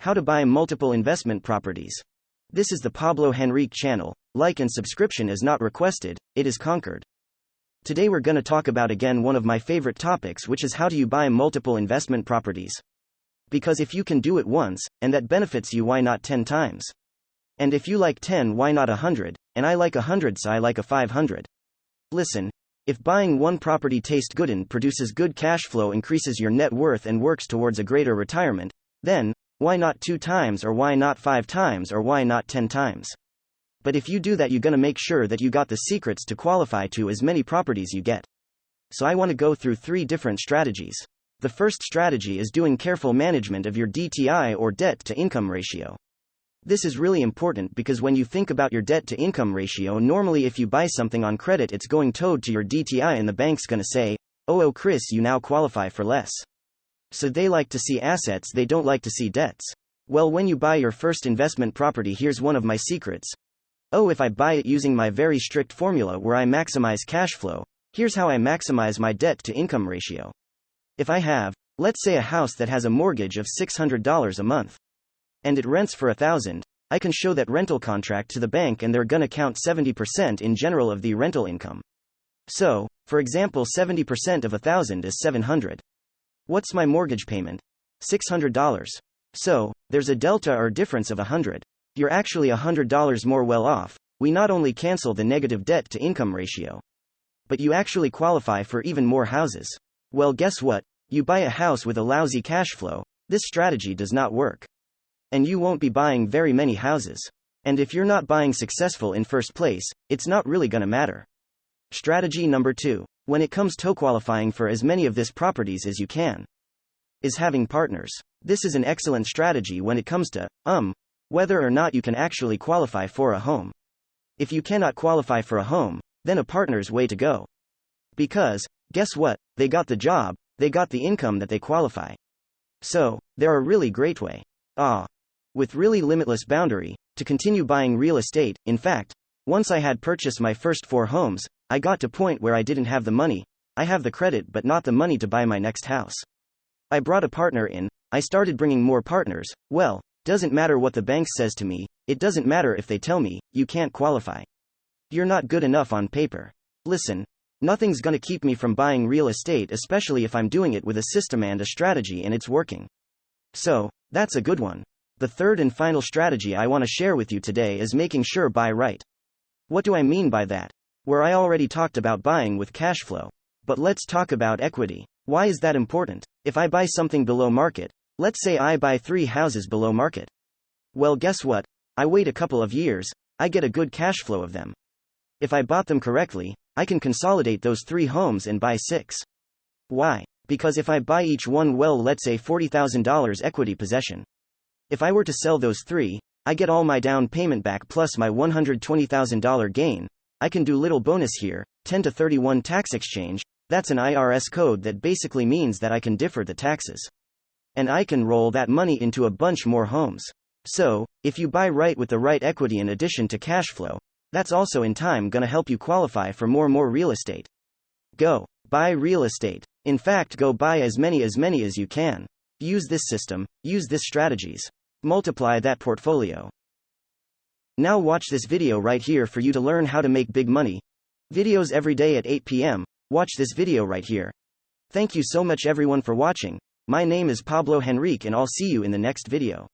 How to buy multiple investment properties. This is the Pablo Henrique channel. Like and subscription is not requested, it is conquered. Today we're gonna talk about again one of my favorite topics, which is how do you buy multiple investment properties. Because if you can do it once, and that benefits you, why not 10 times? And if you like 10, why not 100? And I like 100, so I like a 500. Listen, if buying one property tastes good and produces good cash flow, increases your net worth and works towards a greater retirement, then, why not 2 times, or why not 5 times, or why not 10 times? But if you do that, you're gonna make sure that you got the secrets to qualify to as many properties you get. So I wanna go through 3 different strategies. The first strategy is doing careful management of your DTI, or debt to income ratio. This is really important because when you think about your debt to income ratio, normally if you buy something on credit, it's going towed to your DTI and the bank's gonna say, oh Chris, you now qualify for less. So they like to see assets, they don't like to see debts. Well, when you buy your first investment property, here's one of my secrets. Oh, if I buy it using my very strict formula where I maximize cash flow, here's how I maximize my debt to income ratio. If I have, let's say, a house that has a mortgage of $600 a month, and it rents for $1,000, I can show that rental contract to the bank and they're gonna count 70% in general of the rental income. So, for example, 70% of $1,000 is $700. What's my mortgage payment? $600. So, there's a delta or difference of $100. You're actually $100 more well off. We not only cancel the negative debt to income ratio, but you actually qualify for even more houses. Well, guess what? You buy a house with a lousy cash flow, this strategy does not work. And you won't be buying very many houses. And if you're not buying successful in first place, it's not really gonna matter. Strategy number 2. When it comes to qualifying for as many of these properties as you can, is having partners. This is an excellent strategy when it comes to, whether or not you can actually qualify for a home. If you cannot qualify for a home, then a partner's way to go. Because, guess what? They got the job, they got the income that they qualify. So, they're a really great way. With really limitless boundary, to continue buying real estate. In fact, once I had purchased my first 4 homes, I got to a point where I didn't have the money. I have the credit but not the money to buy my next house. I brought a partner in, I started bringing more partners. Well, doesn't matter what the bank says to me, it doesn't matter if they tell me, you can't qualify. You're not good enough on paper. Listen, nothing's gonna keep me from buying real estate, especially if I'm doing it with a system and a strategy and it's working. So, that's a good one. The third and final strategy I want to share with you today is making sure buy right. What do I mean by that? Where I already talked about buying with cash flow. But let's talk about equity. Why is that important? If I buy something below market, let's say I buy 3 houses below market. Well, guess what? I wait a couple of years, I get a good cash flow of them. If I bought them correctly, I can consolidate those 3 homes and buy 6. Why? Because if I buy each one, well, let's say $40,000 equity possession. If I were to sell those 3, I get all my down payment back plus my $120,000 gain. I can do little bonus here, 10 to 31 tax exchange. That's an IRS code that basically means that I can defer the taxes. And I can roll that money into a bunch more homes. So, if you buy right with the right equity in addition to cash flow, that's also in time gonna help you qualify for more real estate. Go buy real estate. In fact, go buy as many as you can. Use this system, use these strategies. Multiply that portfolio. Now watch this video right here for you to learn how to make big money. Videos every day at 8 p.m. Watch this video right here. Thank you so much everyone for watching. My name is Pablo Henrique and I'll see you in the next video.